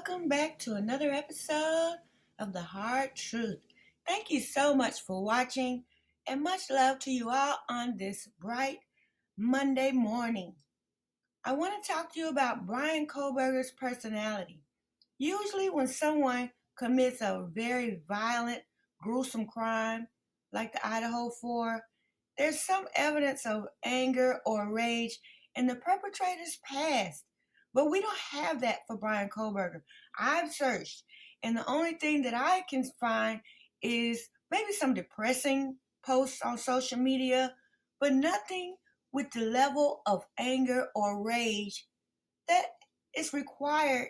Welcome back to another episode of The Hard Truth. Thank you so much for watching and much love to you all on this bright Monday morning. I want to talk to you about Brian Kohberger's personality. Usually when someone commits a very violent, gruesome crime like the Idaho 4, there's some evidence of anger or rage in the perpetrator's past. But we don't have that for Brian Kohberger. I've searched, and the only thing that I can find is maybe some depressing posts on social media, but nothing with the level of anger or rage that is required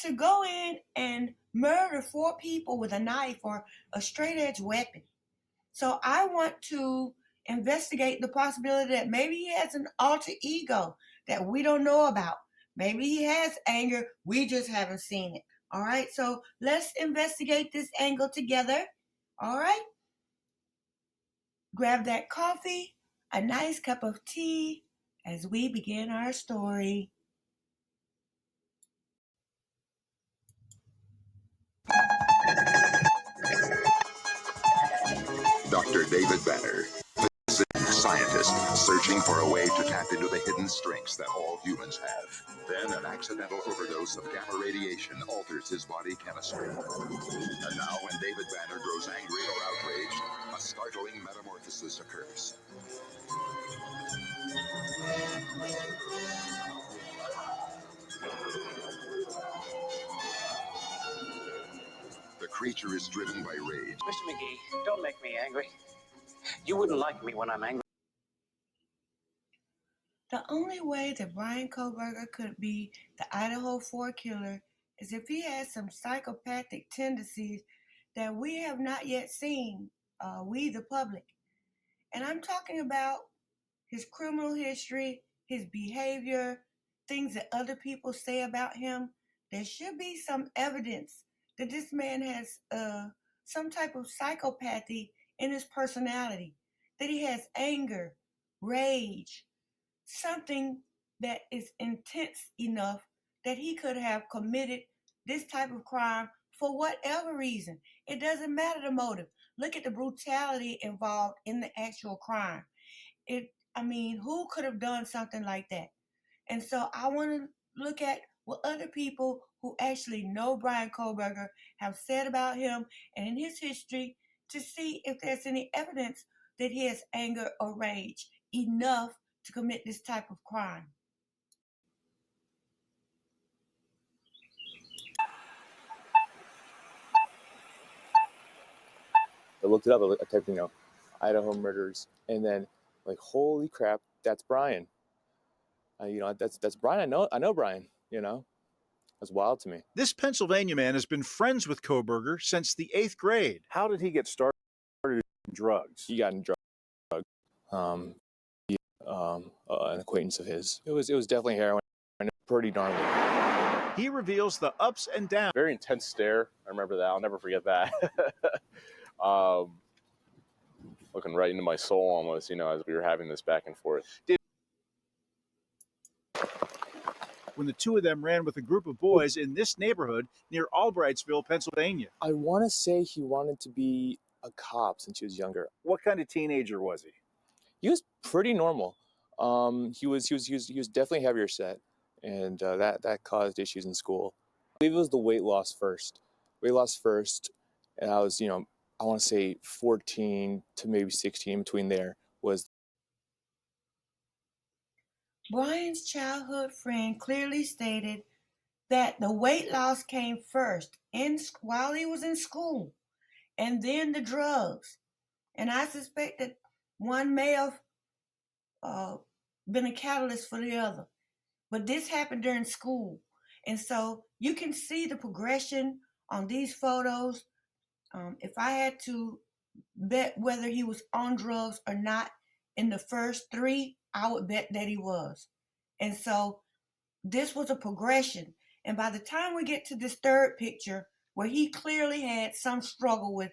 to go in and murder 4 people with a knife or a straight edge weapon. So I want to investigate the possibility that maybe he has an alter ego that we don't know about. Maybe he has anger, we just haven't seen it. All right, so let's investigate this angle together. All right, grab that coffee, a nice cup of tea as we begin our story. Dr. David Banner, scientist searching for a way to tap into the hidden strengths that all humans have. Then an accidental overdose of gamma radiation alters his body chemistry. And now when David Banner grows angry or outraged, a startling metamorphosis occurs. The creature is driven by rage. Mr. McGee, don't make me angry. You wouldn't like me when I'm angry. The only way that Brian Kohberger could be the Idaho 4 killer is if he has some psychopathic tendencies that we have not yet seen, we the public. And I'm talking about his criminal history, his behavior, things that other people say about him. There should be some evidence that this man has some type of psychopathy in his personality, that he has anger, rage, something that is intense enough that he could have committed this type of crime for whatever reason. It doesn't matter the motive. Look at the brutality involved in the actual crime. Who could have done something like that? And so I want to look at what other people who actually know Brian Kohberger have said about him and in his history to see if there's any evidence that he has anger or rage enough to commit this type of crime. I looked it up. I typed, Idaho murders, and then holy crap, that's Brian. That's Brian. I know Brian. That's wild to me. This Pennsylvania man has been friends with Kohberger since the 8th grade. How did he get started in drugs? He got in drugs. An acquaintance of his. It was definitely heroin. Pretty darn good. He reveals the ups and downs. Very intense stare. I remember that. I'll never forget that. Looking right into my soul almost, as we were having this back and forth. When the two of them ran with a group of boys in this neighborhood near Albrightsville, Pennsylvania. I want to say he wanted to be a cop since he was younger. What kind of teenager was he? He was pretty normal. He was definitely heavier set, and that caused issues in school. I believe it was the weight loss first, and I was, I want to say 14 to maybe 16, between there was. Brian's childhood friend clearly stated that the weight loss came first while he was in school, and then the drugs. And I suspect that one may have been a catalyst for the other. But this happened during school. And so you can see the progression on these photos. If I had to bet whether he was on drugs or not in the first 3, I would bet that he was. And so this was a progression. And by the time we get to this third picture, where he clearly had some struggle with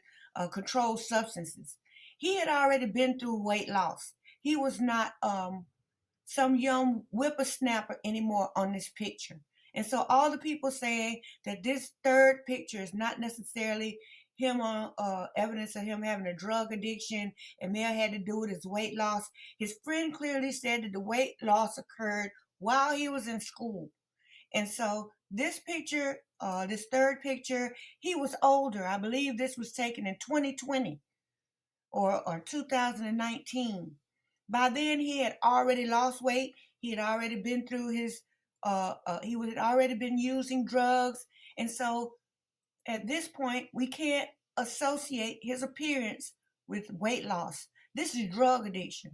controlled substances, he had already been through weight loss. He was not some young whippersnapper anymore on this picture. And so all the people saying that this third picture is not necessarily him on evidence of him having a drug addiction and may have had to do with his weight loss. His friend clearly said that the weight loss occurred while he was in school. And so this picture, this third picture, he was older. I believe this was taken in 2020 or 2019. By then, he had already lost weight. He had already been through his, he had already been using drugs. And so at this point, we can't associate his appearance with weight loss. This is drug addiction.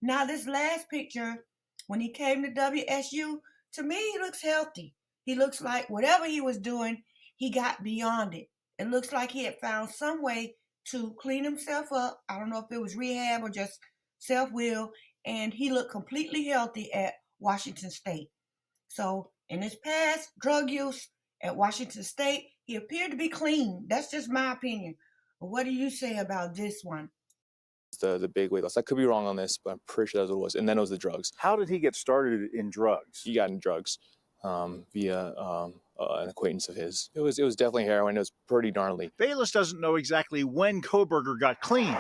Now, this last picture, when he came to WSU, to me, he looks healthy. He looks like whatever he was doing, he got beyond it. It looks like he had found some way to clean himself up. I don't know if it was rehab or just self-will, and he looked completely healthy at Washington State. So in his past drug use at Washington State, he appeared to be clean. That's just my opinion. But what do you say about this one? The big weight loss. I could be wrong on this, but I'm pretty sure that's what it was. And then it was the drugs. How did he get started in drugs? He got in drugs via an acquaintance of his. It was definitely heroin. It was pretty gnarly. Bayless doesn't know exactly when Kohberger got clean.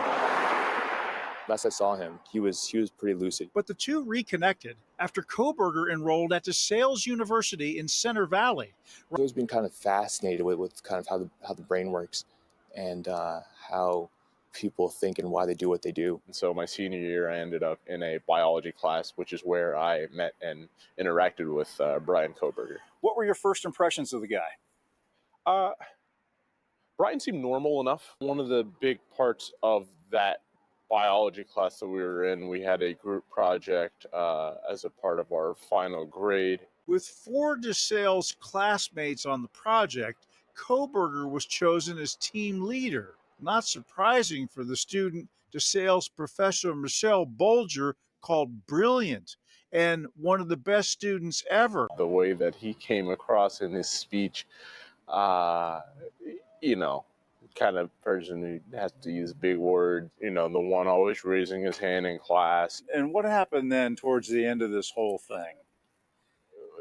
Last I saw him, he was pretty lucid. But the two reconnected after Kohberger enrolled at DeSales University in Center Valley. I've always been kind of fascinated with kind of how the brain works and how people think and why they do what they do. And so my senior year, I ended up in a biology class, which is where I met and interacted with Brian Kohberger. What were your first impressions of the guy? Brian seemed normal enough. One of the big parts of that biology class that we were in, we had a group project as a part of our final grade. With 4 DeSales classmates on the project, Kohberger was chosen as team leader. Not surprising for the student DeSales professor Michelle Bolger called brilliant and one of the best students ever. The way that he came across in his speech, kind of person who has to use big words, the one always raising his hand in class. And what happened then towards the end of this whole thing?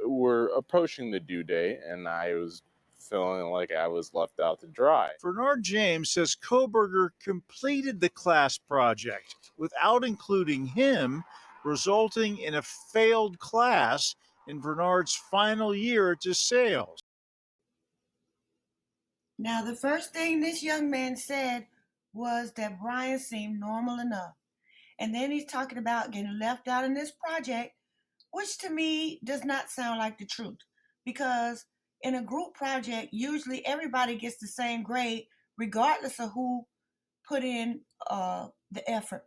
We're approaching the due date, and I was feeling like I was left out to dry. Bernard James says Kohberger completed the class project without including him, resulting in a failed class in Bernard's final year at DeSales. Now, the first thing this young man said was that Brian seemed normal enough. And then he's talking about getting left out in this project, which to me does not sound like the truth. Because in a group project, usually everybody gets the same grade, regardless of who put in the effort.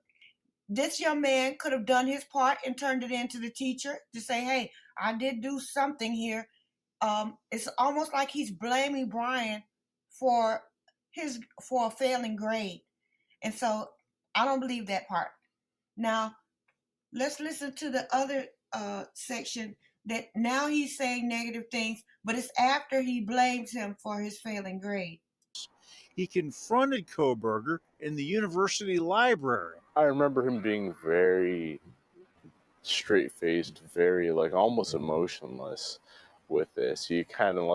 This young man could have done his part and turned it in to the teacher to say, hey, I did do something here. It's almost like he's blaming Brian for a failing grade. And so I don't believe that part. Now, let's listen to the other section that now he's saying negative things, but it's after he blames him for his failing grade. He confronted Kohberger in the university library. I remember him being very straight-faced, very almost emotionless with this. He kind of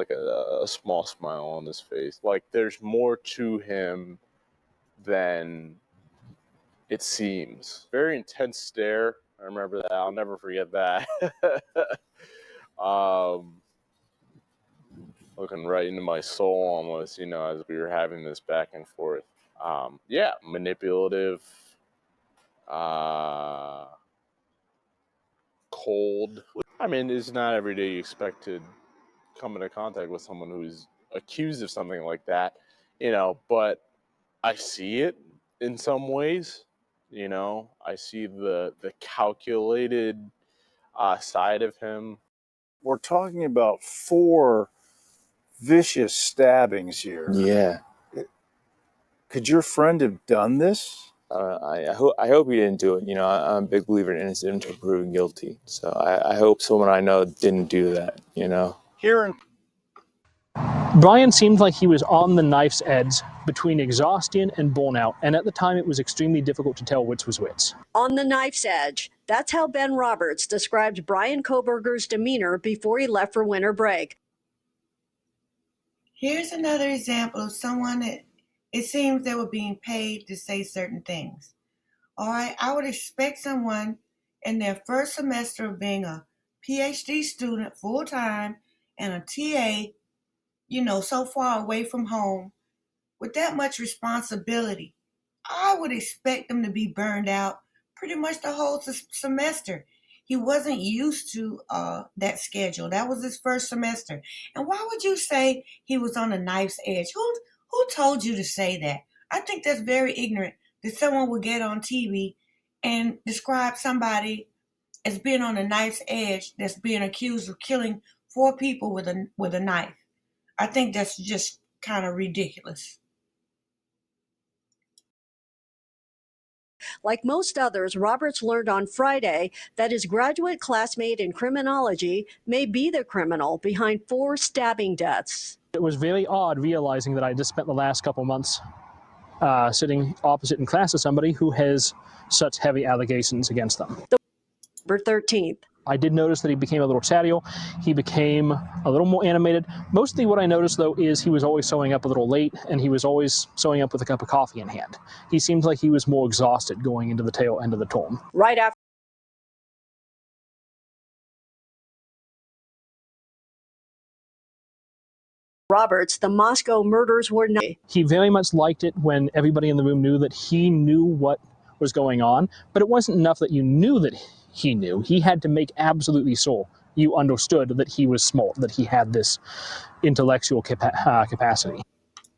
a small smile on his face. There's more to him than it seems. Very intense stare. I remember that. I'll never forget that. Looking right into my soul almost, as we were having this back and forth. Manipulative, cold. I mean, it's not every day you expect to come into contact with someone who's accused of something like that, but I see it in some ways. I see the calculated side of him. We're talking about 4 vicious stabbings here. Yeah. Could your friend have done this? I hope he didn't do it. I'm a big believer in innocent until proven guilty. So I hope someone I know didn't do that. Here in Brian seemed like he was on the knife's edge between exhaustion and burnout, and at the time it was extremely difficult to tell which was which. On the knife's edge, That's how Ben Roberts described Brian Kohberger's demeanor before he left for winter break. Here's another example of someone that it seems they were being paid to say certain things. All right, I would expect someone in their first semester of being a PhD student full-time and a TA, so far away from home, with that much responsibility, I would expect them to be burned out pretty much the whole semester. He wasn't used to that schedule. That was his first semester. And why would you say he was on a knife's edge? Who told you to say that? I think that's very ignorant that someone would get on TV and describe somebody as being on a knife's edge that's being accused of killing 4 people with a knife. I think that's just kind of ridiculous. Like most others, Roberts learned on Friday that his graduate classmate in criminology may be the criminal behind 4 stabbing deaths. It was very odd realizing that I just spent the last couple months sitting opposite in class to somebody who has such heavy allegations against them. November 13th. I did notice that he became a little chattier. He became a little more animated. Mostly what I noticed, though, is he was always showing up a little late, and he was always showing up with a cup of coffee in hand. He seemed like he was more exhausted going into the tail end of the term. Right after Roberts, the Moscow murders were not. He very much liked it when everybody in the room knew that he knew what was going on, but it wasn't enough that you knew that he knew. He had to make absolutely sure you understood that he was smart, that he had this intellectual capacity.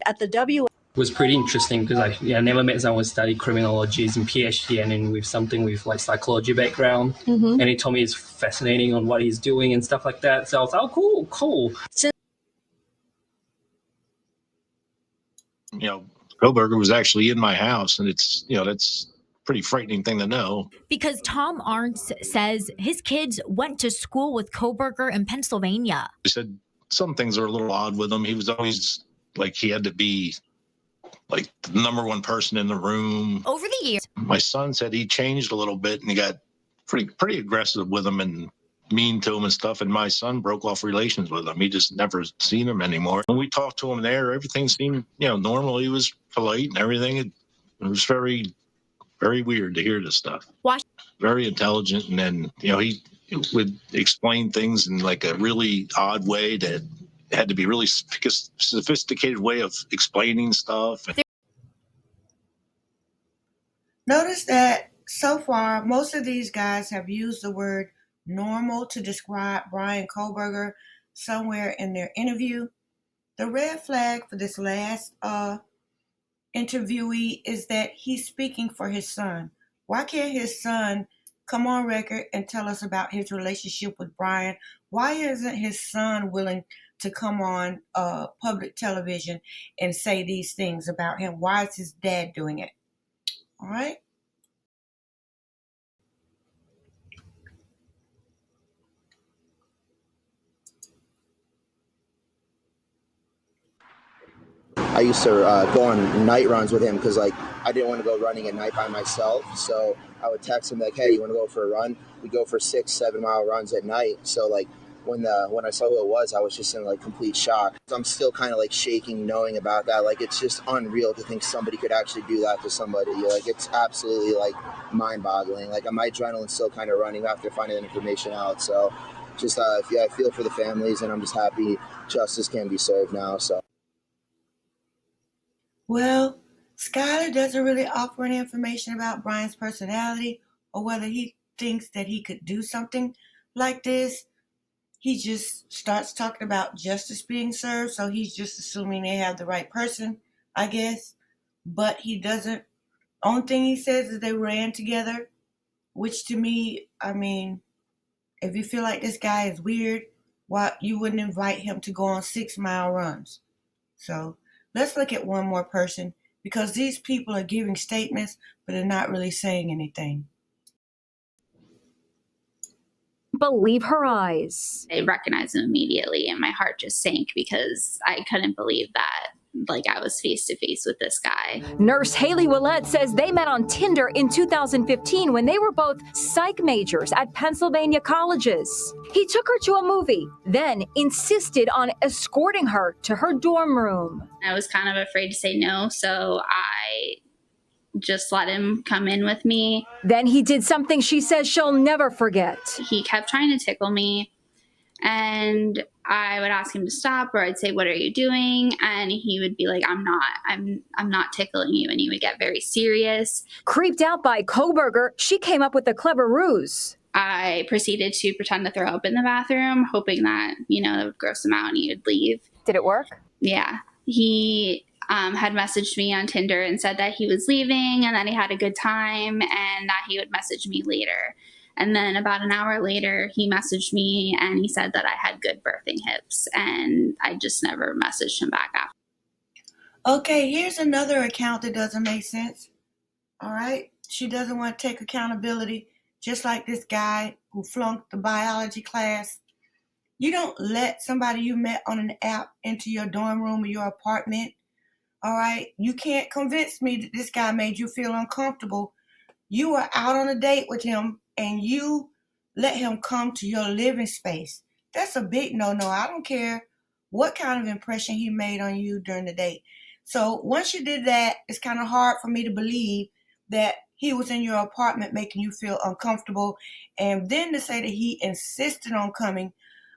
At the W. It was pretty interesting because I never met someone who studied criminology in PhD and then with something with like psychology background. And he told me it's fascinating on what he's doing and stuff like that. So I was like, oh, cool. Kohberger was actually in my house, and it's, that's a pretty frightening thing to know. Because Tom Arntz says his kids went to school with Kohberger in Pennsylvania. He said some things are a little odd with him. He was always like he had to be like the number one person in the room. Over the years, my son said he changed a little bit and he got pretty aggressive with him and mean to him and stuff. And my son broke off relations with him. He just never seen him anymore. When we talked to him there, everything seemed, normal. He was polite and everything. It was very, very weird to hear this stuff. Very intelligent. And then, he would explain things in like a really odd way that had to be really sophisticated way of explaining stuff. Notice that so far, most of these guys have used the word normal to describe Brian Kohberger somewhere in their interview. The red flag for this last interviewee is that he's speaking for his son. Why can't his son come on record and tell us about his relationship with Brian? Why isn't his son willing to come on public television and say these things about him? Why is his dad doing it? All right. I used to go on night runs with him because, I didn't want to go running at night by myself. So I would text him hey, you want to go for a run? We go for 6-7 mile runs at night. So when I saw who it was, I was just in complete shock. I'm still kind of shaking knowing about that. It's just unreal to think somebody could actually do that to somebody. It's absolutely mind boggling. My adrenaline's still kind of running after finding that information out. So just I feel for the families, and I'm just happy justice can be served now. So. Well, Skyler doesn't really offer any information about Brian's personality or whether he thinks that he could do something like this. He just starts talking about justice being served, so he's just assuming they have the right person, I guess. But he doesn't. Only thing he says is they ran together, which to me, if you feel like this guy is weird, why you wouldn't invite him to go on 6-mile runs? So let's look at one more person, because these people are giving statements, but they're not really saying anything. Believe her eyes. I recognized him immediately, and my heart just sank because I couldn't believe that like I was face to face with this guy. Nurse Haley Willett says they met on Tinder in 2015 when they were both psych majors at Pennsylvania colleges. He took her to a movie, then insisted on escorting her to her dorm room. I was kind of afraid to say no, so I just let him come in with me. Then he did something she says she'll never forget. He kept trying to tickle me, and I would ask him to stop, or I'd say, "What are you doing?" And he would be like, I'm not tickling you. And he would get very serious. Creeped out by Kohberger, she came up with a clever ruse. I proceeded to pretend to throw up in the bathroom, hoping that, that would gross him out and he would leave. Did it work? Yeah. He had messaged me on Tinder and said that he was leaving and that he had a good time and that he would message me later. And then about an hour later, he messaged me and he said that I had good birthing hips, and I just never messaged him back after. Okay, here's another account that doesn't make sense. All right? She doesn't want to take accountability, just like this guy who flunked the biology class. You don't let somebody you met on an app into your dorm room or your apartment. All right? You can't convince me that this guy made you feel uncomfortable. You were out on a date with him and you let him come to your living space. That's a big no-no. I don't care what kind of impression he made on you during the date. So once you did that, it's kind of hard for me to believe that he was in your apartment making you feel uncomfortable. And then to say that he insisted on coming.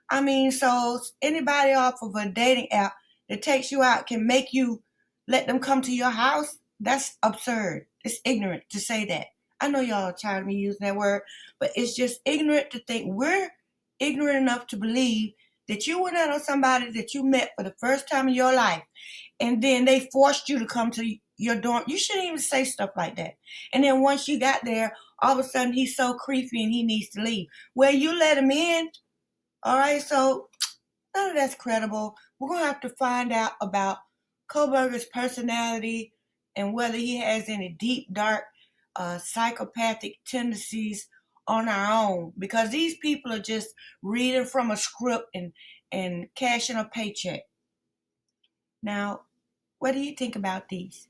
I mean, so anybody off of a dating app that takes you out can make you let them come to your house? That's absurd. It's ignorant to say that. I know y'all are tired of me using that word, but it's just ignorant to think we're ignorant enough to believe that you went out on somebody that you met for the first time in your life, and then they forced you to come to your dorm. You shouldn't even say stuff like that. And then once you got there, all of a sudden he's so creepy and he needs to leave. Well, you let him in. All right, so none of that's credible. We're going to have to find out about Kohberger's personality and whether he has any deep, dark, psychopathic tendencies on our own, because these people are just reading from a script and cashing a paycheck. Now, what do you think about these?